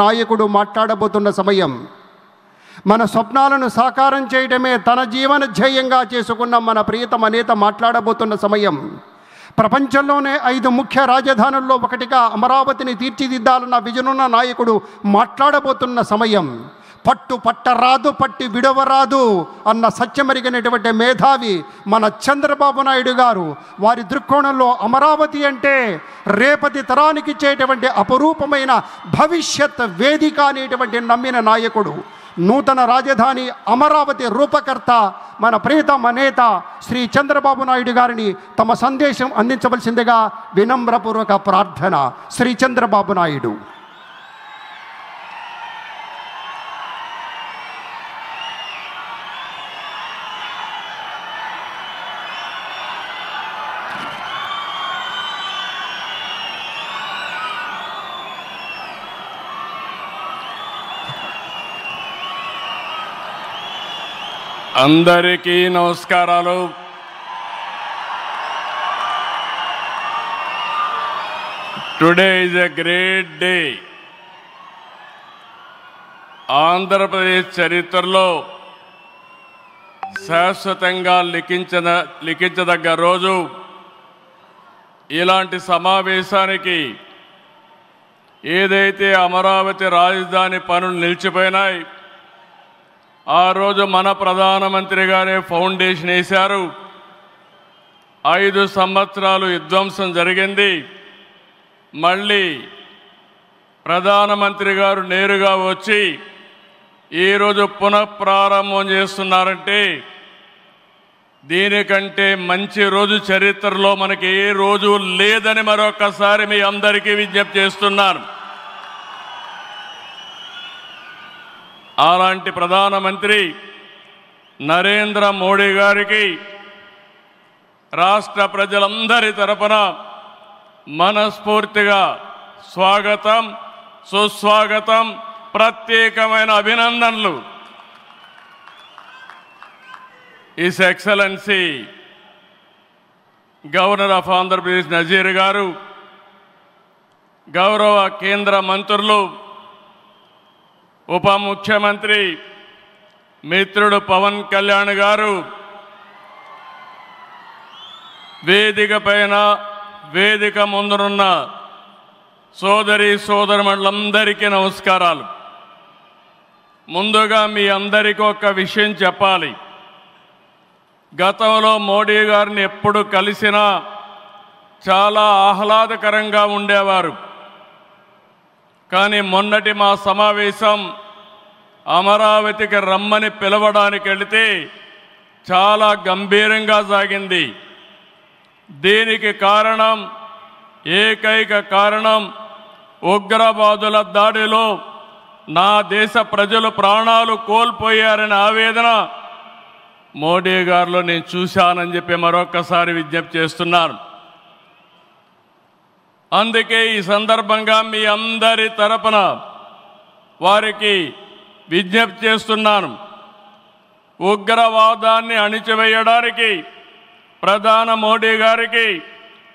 నాయకుడు మాట్లాడబోతున్న సమయం. మన స్వప్నాలను సాకారం చేయడమే తన జీవన ధ్యేయంగా చేసుకున్న మన ప్రియతమ నేత మాట్లాడబోతున్న సమయం. ప్రపంచంలోనే 5 ముఖ్య రాజధానుల్లో ఒకటిగా అమరావతిని తీర్చిదిద్దాలన్న విజనున్న నాయకుడు మాట్లాడబోతున్న సమయం. పట్టు పట్టరాదు, పట్టి విడవరాదు అన్న సత్యమరిగినటువంటి మేధావి మన చంద్రబాబు నాయుడు గారు. వారి దృక్కోణంలో అమరావతి అంటే రేపటి తరానికి ఇచ్చేటువంటి అపరూపమైన భవిష్యత్ వేదిక అనేటువంటి నమ్మిన నాయకుడు. నూతన రాజధాని అమరావతి రూపకర్త మన ప్రియతమ నేత శ్రీ చంద్రబాబు నాయుడు గారిని తమ సందేశం అందించవలసిందిగా వినమ్రపూర్వక ప్రార్థన. శ్రీ చంద్రబాబు నాయుడు. అందరికీ నమస్కారాలు. Today is a great day. Andhra Pradesh చరిత్రలో శాశ్వతంగా లిఖించదగ్గ రోజు. ఇలాంటి సమావేశానికి ఏదైతే అమరావతి రాజధాని పనులు నిలిచిపోయినాయి, ఆ రోజు మన ప్రధానమంత్రి గారే ఫౌండేషన్ వేశారు. 5 సంవత్సరాలు విధ్వంసం జరిగింది. మళ్ళీ ప్రధానమంత్రి గారు నేరుగా వచ్చి ఈరోజు పునఃప్రారంభం చేస్తున్నారంటే దీనికంటే మంచి రోజు చరిత్రలో మనకి ఏ రోజు లేదని మరొకసారి మీ అందరికీ విజ్ఞప్తి చేస్తున్నాను. అలాంటి ప్రధానమంత్రి నరేంద్ర మోడీ గారికి రాష్ట్ర ప్రజలందరి తరపున మనస్ఫూర్తిగా స్వాగతం, సుస్వాగతం, ప్రత్యేకమైన అభినందనలు. His excellency governor of Andhra Pradesh Nazeer గారు, గౌరవ కేంద్ర మంత్రులు, ఉప ముఖ్యమంత్రి మిత్రుడు పవన్ కళ్యాణ్ గారు, వేదిక పైన వేదిక ముందునున్న సోదరి సోదరులందరికీ నమస్కారాలు. ముందుగా మీ అందరికీ ఒక విషయం చెప్పాలి. గతంలో మోడీ గారిని ఎప్పుడు కలిసినా చాలా ఆహ్లాదకరంగా ఉండేవారు. కానీ మొన్నటి మా సమావేశం అమరావతికి రమ్మని పిలవడానికి వెళితే చాలా గంభీరంగా సాగింది. దీనికి కారణం, ఏకైక కారణం, ఉగ్రవాదుల దాడిలో నా దేశ ప్రజలు ప్రాణాలు కోల్పోయారనే ఆవేదన మోడీ గారిలో నేను చూశానని చెప్పి మరొకసారి విజ్ఞప్తి చేస్తున్నాను. అందుకే ఈ సందర్భంగా మీ అందరి తరపున వారికి విజ్ఞప్తి చేస్తున్నాను. ఉగ్రవాదాన్ని అణిచివేయడానికి ప్రధాని మోడీ గారికి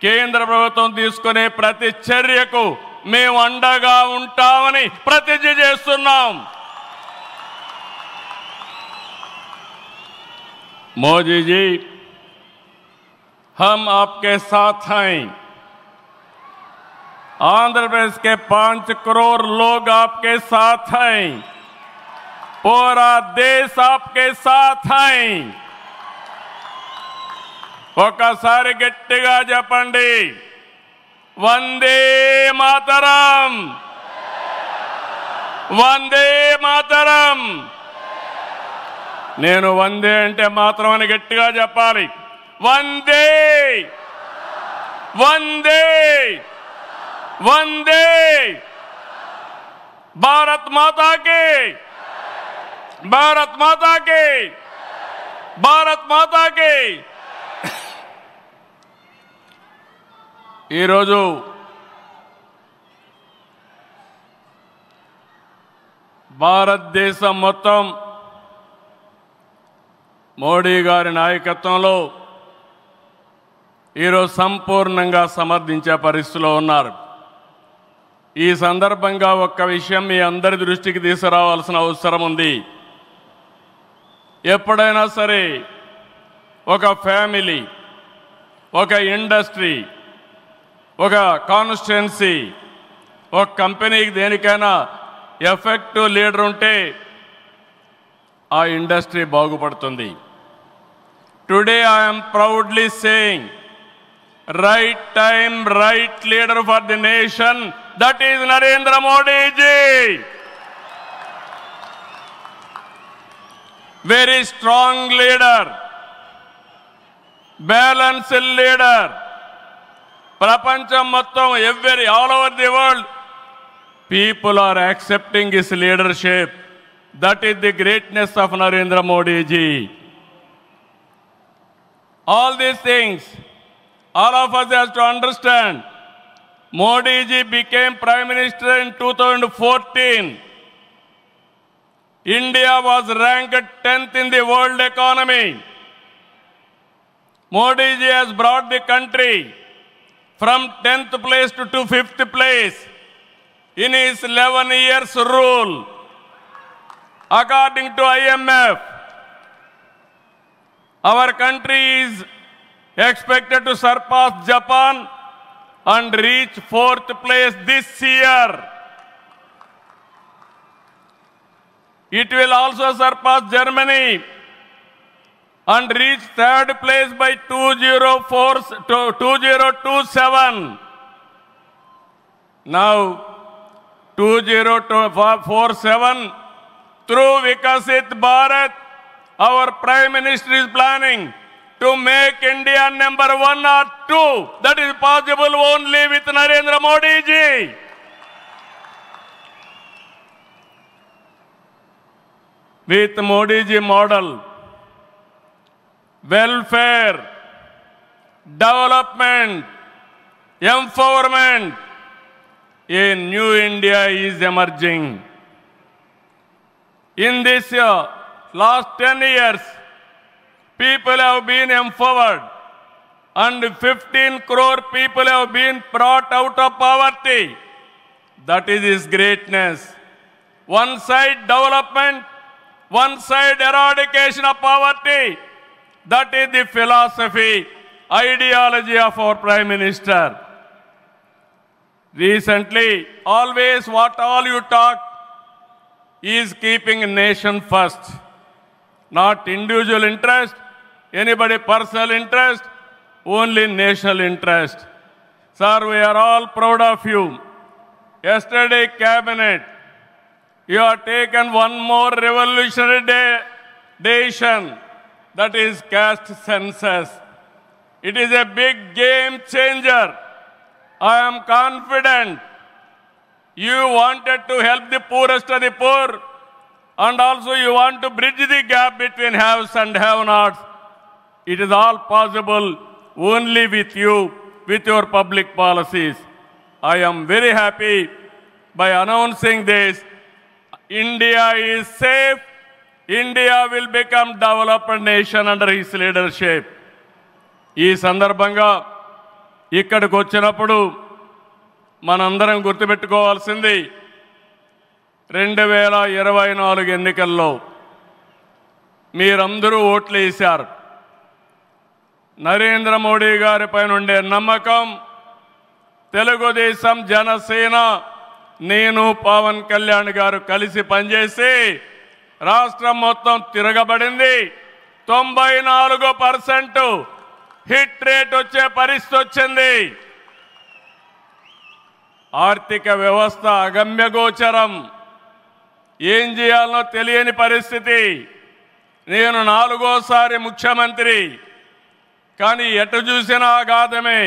కేంద్ర ప్రభుత్వం తీసుకునే ప్రతి చర్యకు మేము అండగా ఉంటామని ప్రతిజ్ఞ చేస్తున్నాం. మోదీ जी, हम आपके साथ हैं. आंध्र प्रदेश के 5 करोड़ लोग आपके साथ हैं. पूरा देश आपके साथ हैं. ఒకసారి గట్టిగా చెప్పండి, వందే మాతరం, వందే మాతరం. నేను వందే అంటే మాత్రం అని గట్టిగా చెప్పాలి. వందే వందే వందే. భారత్ మాతా కి, భారత్ మాతా కి, భారత్ మాతా కి. ఈరోజు భారతదేశం మొత్తం మోడీ గారి నాయకత్వంలో ఈరోజు సంపూర్ణంగా సమర్థించే పరిస్థితిలో ఉన్నారు. ఈ సందర్భంగా ఒక్క విషయం మీ అందరి దృష్టికి తీసుకురావాల్సిన అవసరం ఉంది. ఎప్పుడైనా సరే ఒక ఫ్యామిలీ, ఒక ఇండస్ట్రీ, ఒక కాన్స్టిట్యుయెన్సీ, ఒక కంపెనీకి దేనికైనా ఎఫెక్టివ్ లీడర్ ఉంటే ఆ ఇండస్ట్రీ బాగుపడుతుంది. Today I'm proudly saying, right time, right leader for the nation, that is Narendra Modi ji. Very strong leader, balanced leader. Prapancham mottam, all over the world, people are accepting his leadership. That is the greatness of Narendra Modi ji. All these things, all of us have to understand. Modi ji became Prime Minister in 2014. India was ranked 10th in the world economy. Modi ji has brought the country from 10th place to 5th place in his 11 years rule. According to IMF, our country is expected to surpass Japan and reach 4th place this year. It will also surpass Germany and reach 3rd place by 2027. Now 2047, through Vikasit Bharat, our Prime Minister is planning to make India number 1 or 2. That is possible only with Narendra Modi ji. With Modi ji model, welfare, development, empowerment, a new India is emerging. In this last 10 years, people have been empowered and 15 crore people have been brought out of poverty. That is his greatness. One side development, one side eradication of poverty. That is the philosophy, ideology of our Prime Minister. Recently, always what all you talk is keeping nation first, not individual interest, anybody personal interest, only national interest. Sir, we are all proud of you. Yesterday cabinet, you have taken one more revolutionary decision, that is caste census. It is a big game changer. I am confident you wanted to help the poorest of the poor, and also you want to bridge the gap between haves and have-nots. It is all possible only with you, with your public policies. I am very happy by announcing this. India is safe. India will become developed nation under his leadership. ఈ సందర్భంగా ఇక్కడికి వచ్చినప్పుడు మనందరం గుర్తుపెట్టుకోవాల్సింది 2024 ఎన్నికల్లో మీరందరూ ఓట్లు వేశారు. నరేంద్ర మోడీ గారి పైన ఉండే నమ్మకం, తెలుగుదేశం, జనసేన, నేను, పవన్ కళ్యాణ్ గారు కలిసి పనిచేసి రాష్ట్రం మొత్తం తిరగబడింది. 94% హిట్ రేట్ వచ్చే పరిస్థితి వచ్చింది. ఆర్థిక వ్యవస్థ అగమ్యగోచరం, ఏం చేయాలనో తెలియని పరిస్థితి. నేను 4వసారి ముఖ్యమంత్రి, కానీ ఎటు చూసినా ఆఘాతమే.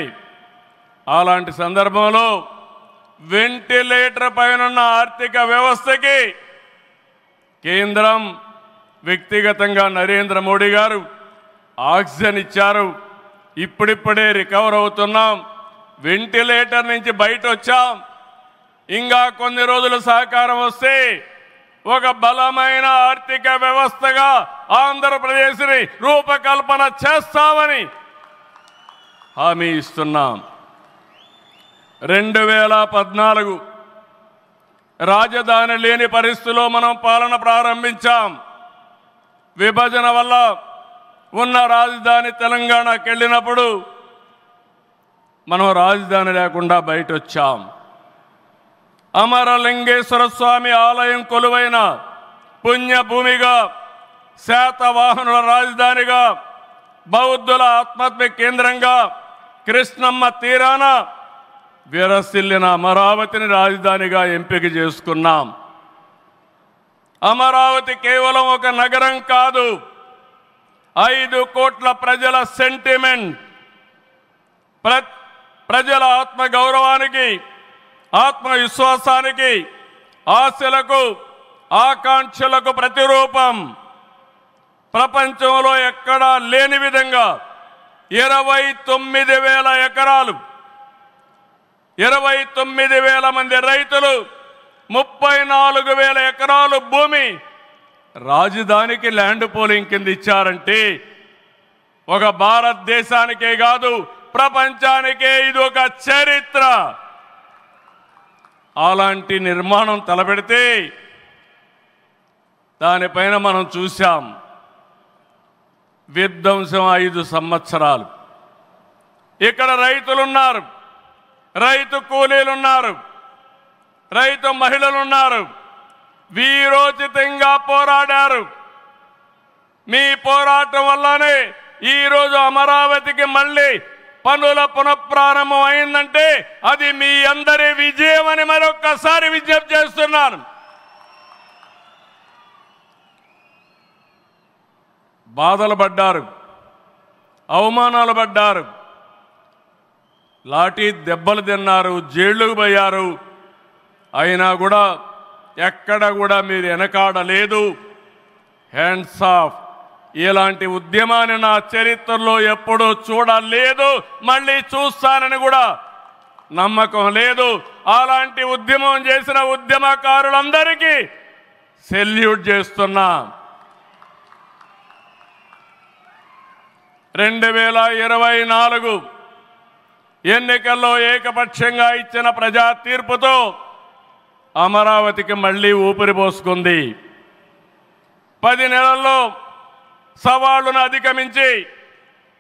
అలాంటి సందర్భంలో వెంటిలేటర్ పైనున్న ఆర్థిక వ్యవస్థకి కేంద్రం వ్యక్తిగతంగా నరేంద్ర మోడీ గారు ఆక్సిజన్ ఇచ్చారు. ఇప్పుడిప్పుడే రికవర్ అవుతున్నాం, వెంటిలేటర్ నుంచి బయట వచ్చాం. ఇంకా కొన్ని రోజులు సహకారం వస్తే ఒక బలమైన ఆర్థిక వ్యవస్థగా ఆంధ్రప్రదేశ్ని రూపకల్పన చేస్తామని హామీ ఇస్తున్నాం. 2014 రాజధాని లేని పరిస్థితిలో మనం పాలన ప్రారంభించాం. విభజన వల్ల ఉన్న రాజధాని తెలంగాణకి వెళ్ళినప్పుడు మనం రాజధాని లేకుండా బయట వచ్చాం. అమరలింగేశ్వర స్వామి ఆలయం కొలువైన పుణ్యభూమిగా, శాతవాహనుల రాజధానిగా, బౌద్ధుల ఆత్మహత్య కేంద్రంగా, కృష్ణమ్మ తీరాన విరసిల్లిన అమరావతిని రాజధానిగా ఎంపిక చేసుకున్నాం. అమరావతి కేవలం ఒక నగరం కాదు, 5 కోట్ల ప్రజల సెంటిమెంట్. ప్రజల ఆత్మగౌరవానికి, ఆత్మవిశ్వాసానికి, ఆశలకు, ఆకాంక్షలకు ప్రతిరూపం. ప్రపంచంలో ఎక్కడా లేని విధంగా 29,000 ఎకరాలు, 29,000 మంది రైతులు, 34,000 ఎకరాలు భూమి రాజధానికి ల్యాండ్ పోలింగ్ కింద ఇచ్చారంటే ఒక భారతదేశానికే కాదు ప్రపంచానికే ఇది ఒక చరిత్ర. అలాంటి నిర్మాణం తలపెడితే దానిపైన మనం చూశాం విధ్వంసం 5 సంవత్సరాలు. ఇక్కడ రైతులున్నారు, రైతు కూలీలున్నారు, రైతు మహిళలున్నారు, వీరోచితంగా పోరాడారు. మీ పోరాటం వల్లనే ఈరోజు అమరావతికి మళ్ళీ పనుల పునఃప్రారంభం అయిందంటే అది మీ అందరి విజయం అని మరొక్కసారి విజ్ఞప్తి చేస్తున్నాను. బాధలు పడ్డారు, అవమానాలు పడ్డారు, లాఠీ దెబ్బలు తిన్నారు, జైళ్లకు పోయారు. అయినా కూడా ఎక్కడ కూడా మీరు వెనకాడలేదు. Hands of. ఇలాంటి ఉద్యమాన్ని నా చరిత్రలో ఎప్పుడూ చూడలేదు, మళ్ళీ చూస్తానని కూడా నమ్మకం లేదు. అలాంటి ఉద్యమం చేసిన ఉద్యమకారులందరికీ సెల్యూట్ చేస్తున్నా. 2024 ఎన్నికల్లో ఏకపక్షంగా ఇచ్చిన ప్రజా తీర్పుతో అమరావతికి మళ్ళీ ఊపిరి పోసుకుంది. 10 నెలల్లో సవాళ్లను అధిగమించి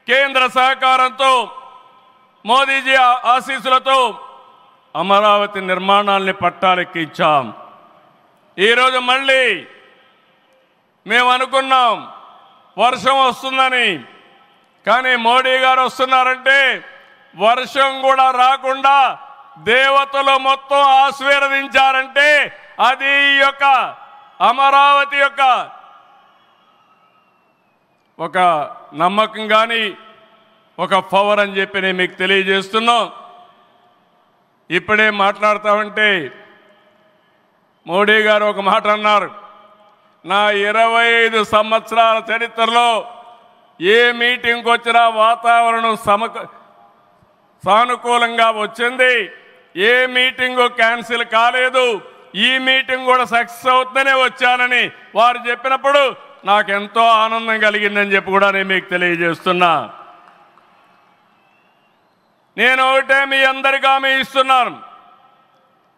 కేంద్ర సహకారంతో, మోదీజీ ఆశీస్సులతో అమరావతి నిర్మాణాల్ని పట్టాలెక్కించాం. ఈరోజు మళ్ళీ మేము అనుకున్నాం వర్షం వస్తుందని, కానీ మోడీ గారు వస్తున్నారంటే వర్షం కూడా రాకుండా దేవతలు మొత్తం ఆశీర్వదించారంటే అది ఈ యొక్క అమరావతి యొక్క ఒక నమ్మకం కానీ ఒక పవర్ అని చెప్పి నేను మీకు తెలియజేస్తున్నాం. ఇప్పుడే మాట్లాడుతామంటే మోడీ గారు ఒక మాట అన్నారు, నా 25 సంవత్సరాల చరిత్రలో ఏ మీటింగ్కి వచ్చినా వాతావరణం సానుకూలంగా వచ్చింది, ఏ మీటింగు క్యాన్సిల్ కాలేదు, ఈ మీటింగ్ కూడా సక్సెస్ అవుతుందనే వచ్చానని వారు చెప్పినప్పుడు నాకెంతో ఆనందం కలిగిందని చెప్పి కూడా నేను మీకు తెలియజేస్తున్నా. నేను ఒకటే మీ అందరికీ హామీ ఇస్తున్నాను,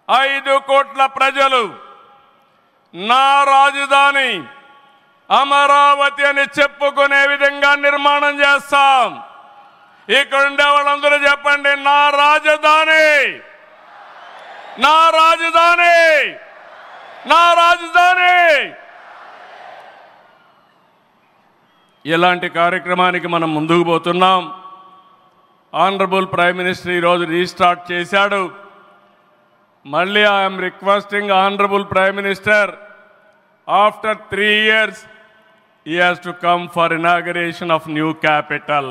5 కోట్ల ప్రజలు నా రాజధాని అమరావతి అని చెప్పుకునే విధంగా నిర్మాణం చేస్తాం. ఇక్కడ ఉండే వాళ్ళందరూ చెప్పండి, నా రాజధాని, నా రాజధాని, నా రాజధాని. ఇలాంటి కార్యక్రమానికి మనం ముందుకు పోతున్నాం. ఆనరబుల్ ప్రైమ్ మినిస్టర్ ఈరోజు రీస్టార్ట్ చేశాడు. మళ్ళీ I'm requesting honourable prime minister, after 3 years he has to come for inauguration of new capital.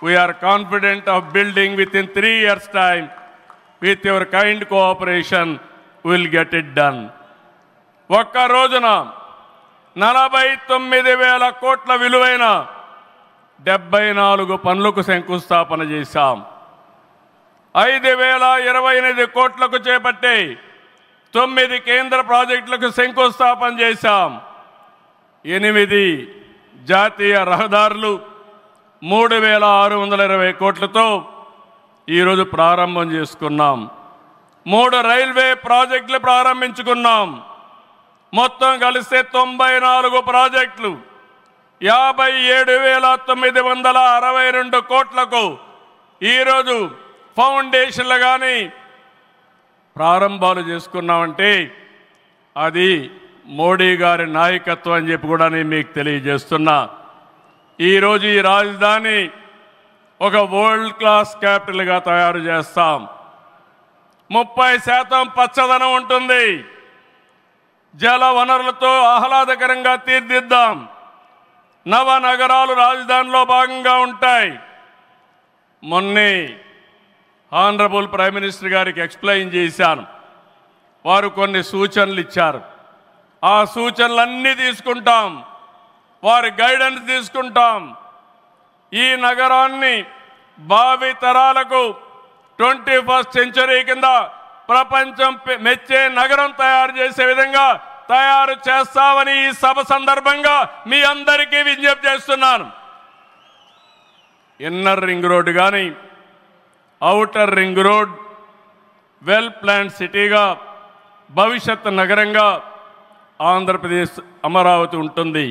We are confident of building within 3 years time. With your kind cooperation we will get it done. ఒక్క రోజున 49,000 కోట్ల విలువైన 74 పనులకు శంకుస్థాపన చేశాం. 5,028 కోట్లకు చేపట్టి 9 కేంద్ర ప్రాజెక్టులకు శంకుస్థాపన చేశాం. 8 జాతీయ రహదారులు 3,620 కోట్లతో ఈరోజు ప్రారంభం చేసుకున్నాం. 3 రైల్వే ప్రాజెక్టులు ప్రారంభించుకున్నాం. మొత్తం కలిస్తే 94 ప్రాజెక్టులు 57,962 కోట్లకు ఈరోజు ఫౌండేషన్లు కానీ ప్రారంభాలు చేసుకున్నామంటే అది మోడీ గారి నాయకత్వం అని చెప్పి కూడా నేను మీకు తెలియజేస్తున్నా. ఈరోజు ఈ రాజధాని ఒక వరల్డ్ క్లాస్ క్యాపిటల్గా తయారు చేస్తాం. 30% పచ్చదనం ఉంటుంది. జల వనరులతో ఆహ్లాదకరంగా తీర్చిదిద్దాం. నవనగరాలు రాజధానిలో భాగంగా ఉంటాయి. మొన్నే ఆనరబుల్ ప్రైమ్ మినిస్టర్ గారికి ఎక్స్ప్లెయిన్ చేశాను. వారు కొన్ని సూచనలు ఇచ్చారు. ఆ సూచనలన్నీ తీసుకుంటాం. వారి గైడెన్స్ తీసుకుంటాం. ఈ నగరాన్ని భావి తరాలకు 21st సెంచరీ కింద ప్రపంచం మెచ్చే నగరం తయారు చేసే విధంగా తయారు చేస్తామని ఈ సభ సందర్భంగా మీ అందరికీ విజ్ఞప్తి చేస్తున్నాను. ఇన్నర్ రింగ్ రోడ్ కానీ outer ring road well planned సిటీగా భవిష్యత్ నగరంగా ఆంధ్రప్రదేశ్ అమరావతి ఉంటుంది.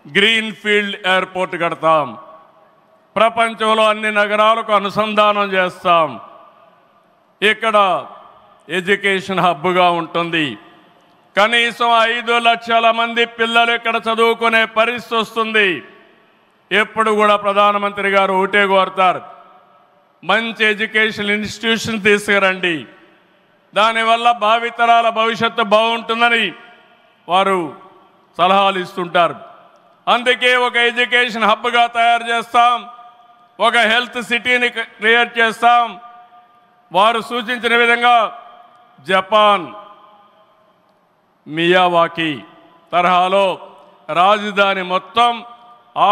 గ్రీన్ ఫీల్డ్ ఎయిర్పోర్ట్ కడతాం. ప్రపంచంలో అన్ని నగరాలకు అనుసంధానం చేస్తాం. ఇక్కడ ఎడ్యుకేషన్ హబ్గా ఉంటుంది. కనీసం 5 లక్షల మంది పిల్లలు ఇక్కడ చదువుకునే పరిస్థితి వస్తుంది. ఎప్పుడు కూడా ప్రధానమంత్రి గారు ఒకటే కోరుతారు, మంచి ఎడ్యుకేషన్ ఇన్స్టిట్యూషన్ తీసుకురండి, దానివల్ల భావితరాల భవిష్యత్తు బాగుంటుందని వారు సలహాలు ఇస్తుంటారు. అందుకే ఒక ఎడ్యుకేషన్ హబ్గా తయారు చేస్తాం. ఒక హెల్త్ సిటీని క్రియేట్ చేస్తాం. వారు సూచించిన విధంగా జపాన్ మియావాకి తరహాలో రాజధాని మొత్తం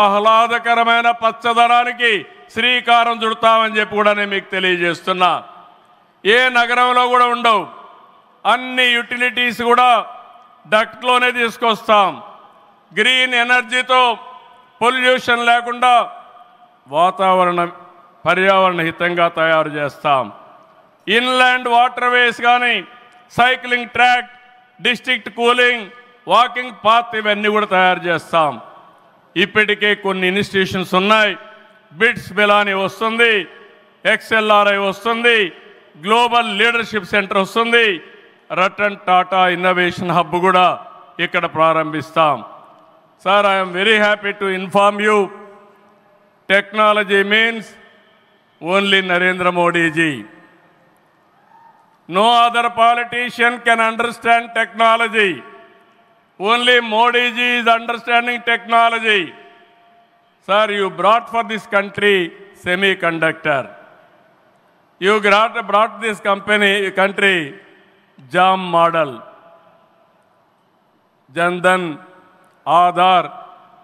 ఆహ్లాదకరమైన పచ్చదనానికి శ్రీకారం చుడతామని చెప్పి కూడా నేను మీకు తెలియజేస్తున్నా. ఏ నగరంలో కూడా ఉండవు. అన్ని యుటిలిటీస్ కూడా డక్ట్లోనే తీసుకొస్తాం. గ్రీన్ ఎనర్జీతో పొల్యూషన్ లేకుండా పర్యావరణ హితంగా తయారు చేస్తాం. ఇన్లాండ్ వాటర్వేస్ కానీ cycling track, district cooling, walking path ఇవన్నీ కూడా తయారు చేస్తాం. ఇప్పటికే కొన్ని ఇన్స్టిట్యూషన్స్ ఉన్నాయి. బిట్స్ బిలాని వస్తుంది, XLRI వస్తుంది, గ్లోబల్ లీడర్షిప్ సెంటర్ వస్తుంది, రతన్ టాటా ఇన్నోవేషన్ హబ్ కూడా ఇక్కడ ప్రారంభిస్తాం. Sir, I'm very happy to inform you, technology means only Narendra Modi ji. No other politician can understand technology. Only Modi ji is understanding technology. Sir, you brought for this country semiconductor. You brought this country JAM model. Jandan, Aadhaar,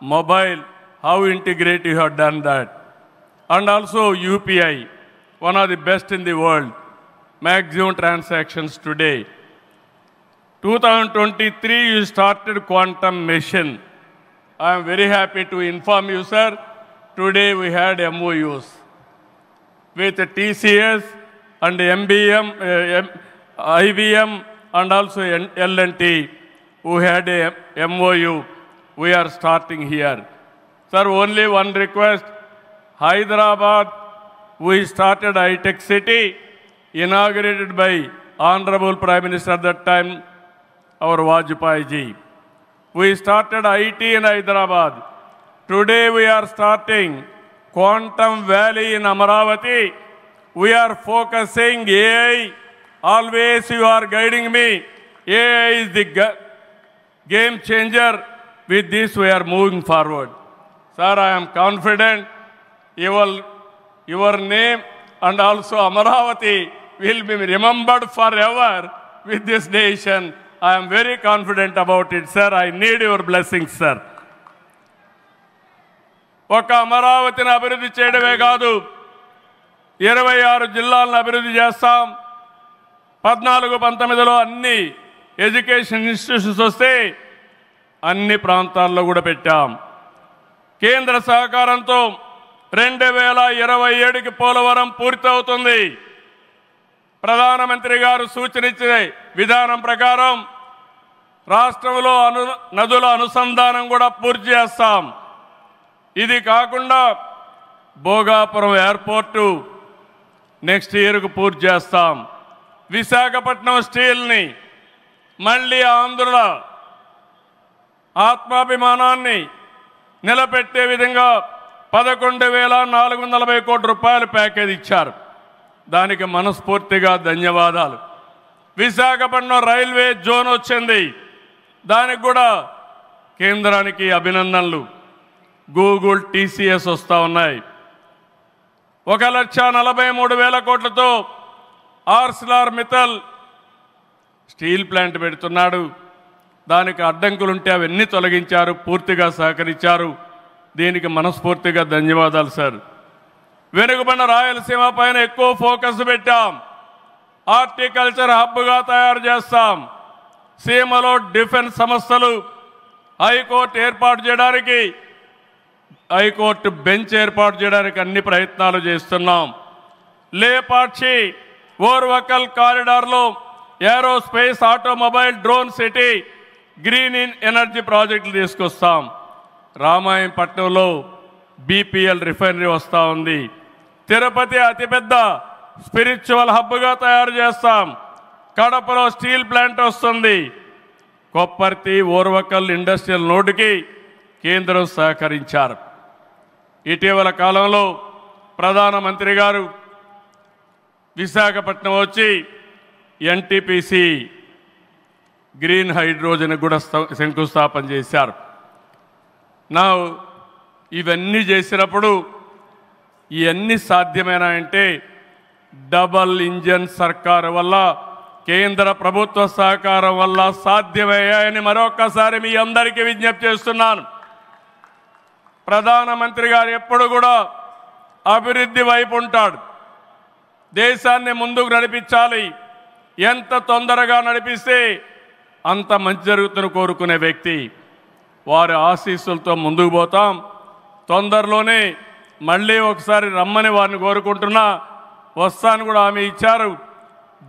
mobile, how integrated you have done that. And also UPI, one of the best in the world. Maximum transactions today. 2023 you started quantum mission. I am very happy to inform you, sir. Today we had MOUs with TCS and MBM, IBM and also L&T who had a MOU. We are starting here. Sir, only one request. Hyderabad, we started high-tech city, inaugurated by Honorable Prime Minister at that time, our Vajpayee ji. We started IT in Hyderabad. Today we are starting Quantum Valley in Amaravati. We are focusing AI. Always you are guiding me. AI is the game changer. With this we are moving forward. Sir, I am confident your name and also Amaravati will be remembered forever with this nation. I am very confident about it, sir. I need your blessings, sir. ఒక అమరావతిని అభివృద్ధి చేయడమే కాదు, 26 జిల్లాలను అభివృద్ధి చేస్తాం. 14-19లో అన్ని education institutions వస్తే అన్ని ప్రాంతాల్లో కూడా పెట్టాం. కేంద్ర సహకారంతో 2027కి పోలవరం పూర్తవుతుంది. ప్రధానమంత్రి గారు సూచనిచ్చే విధానం ప్రకారం రాష్ట్రంలో నదుల అనుసంధానం కూడా పూర్తి చేస్తాం. ఇది కాకుండా భోగాపురం ఎయిర్పోర్టు నెక్స్ట్ ఇయర్కు పూర్తి చేస్తాం. విశాఖపట్నం స్టీల్ని మళ్ళీ ఆంధ్రుల ఆత్మాభిమానాన్ని నిలబెట్టే విధంగా 11,440 కోట్ల రూపాయల ప్యాకేజ్ ఇచ్చారు. దానికి మనస్ఫూర్తిగా ధన్యవాదాలు. విశాఖపట్నం రైల్వే జోన్ వచ్చింది, దానికి కూడా కేంద్రానికి అభినందనలు. గూగుల్, TCS వస్తూ ఉన్నాయి. 1,43,000 కోట్లతో ఆర్సిలార్ మిత్తల్ స్టీల్ ప్లాంట్ పెడుతున్నాడు. దానికి అడ్డంకులుంటే అవన్నీ తొలగించారు, పూర్తిగా సహకరించారు. దీనికి మనస్ఫూర్తిగా ధన్యవాదాలు సార్. వెనుకబడిన రాయలసీమ పైన ఎక్కువ ఫోకస్ పెట్టాం. హార్టికల్చర్ హబ్గా తయారు చేస్తాం. సీమలో డిఫెన్స్ సంస్థలు హైకోర్టు ఏర్పాటు చేయడానికి, హైకోర్టు బెంచ్ ఏర్పాటు చేయడానికి అన్ని ప్రయత్నాలు చేస్తున్నాం. లేపాక్షి ఓర్వకల్ కారిడార్లో aerospace, automobile, drone city, green energy ప్రాజెక్టులు తీసుకొస్తాం. రామాయణపట్నంలో BPL రిఫైనరీ వస్తూ ఉంది. తిరుపతి అతిపెద్ద స్పిరిచువల్ హబ్గా తయారు చేస్తాం. కడపలో స్టీల్ ప్లాంట్ వస్తుంది. కొప్పర్తి, ఓర్వకల్ ఇండస్ట్రియల్ నోడ్కి కేంద్రం సహకరించారు. ఇటీవల కాలంలో ప్రధానమంత్రి గారు విశాఖపట్నం వచ్చి NTPC గ్రీన్ హైడ్రోజన్ కూడా శంకుస్థాపన చేశారు. ఇవన్నీ చేసినప్పుడు ఇవన్నీ సాధ్యమేనాయంటే డబల్ ఇంజన్ సర్కారు వల్ల, కేంద్ర ప్రభుత్వ సహకారం వల్ల సాధ్యమయ్యాయని మరొకసారి మీ అందరికీ విజ్ఞప్తి చేస్తున్నాను. ప్రధానమంత్రి గారు ఎప్పుడు కూడా అభివృద్ధి వైపు ఉంటాడు. దేశాన్ని ముందుకు నడిపించాలి. ఎంత తొందరగా నడిపిస్తే అంత మంచి జరుగుతుందని కోరుకునే వ్యక్తి. వారి ఆశీస్సులతో ముందుకు పోతాం. తొందరలోనే మళ్ళీ ఒకసారి రమ్మని వారిని కోరుకుంటున్నా. వస్తాను కూడా హామీ ఇచ్చారు.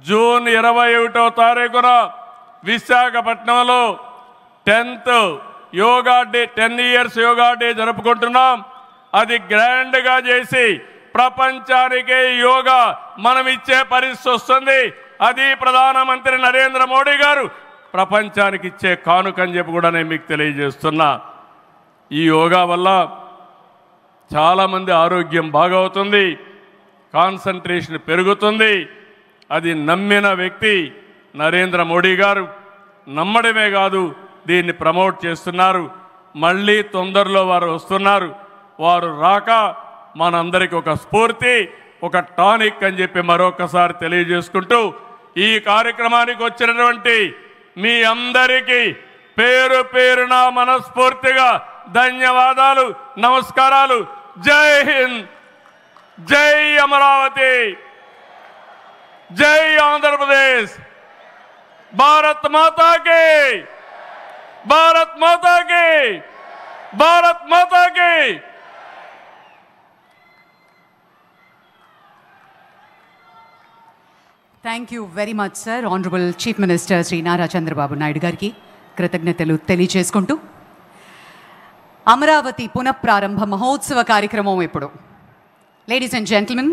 జూన్ 21వ తారీఖున విశాఖపట్నంలో 10th yoga day, 10 years yoga day జరుపుకుంటున్నాం. అది గ్రాండ్గా చేసి ప్రపంచానికే యోగా మనం ఇచ్చే పరిస్థితి వస్తుంది. అది ప్రధానమంత్రి నరేంద్ర మోడీ గారు ప్రపంచానికి ఇచ్చే కానుకని చెప్పి కూడా నేను మీకు తెలియజేస్తున్నా. ఈ యోగా వల్ల చాలామంది ఆరోగ్యం బాగవుతుంది, కాన్సంట్రేషన్ పెరుగుతుంది. అది నమ్మిన వ్యక్తి నరేంద్ర మోడీ గారు. నమ్మడమే కాదు, దీన్ని ప్రమోట్ చేస్తున్నారు. మళ్ళీ తొందరలో వారు వస్తున్నారు. వారు రాక మనందరికీ ఒక స్ఫూర్తి, ఒక టానిక్ అని చెప్పి మరొకసారి తెలియజేసుకుంటూ ఈ కార్యక్రమానికి వచ్చినటువంటి మీ అందరికీ పేరు పేరున మనస్ఫూర్తిగా ధన్యవాదాలు, నమస్కారాలు. జై హింద్, జై అమరావతి, జై ఆంధ్రప్రదేశ్. భారత్ మాతా కి, భారత్ మాతా కి, భారత్ మాతా కి. Thank you very much sir. Honourable chief minister Shri Nara Chandrababu Naidu గారికి కృతజ్ఞతలు తెలియజేసుకుంటూ అమరావతి పునఃప్రారంభ మహోత్సవ కార్యక్రమం ఇప్పుడు. Ladies and gentlemen,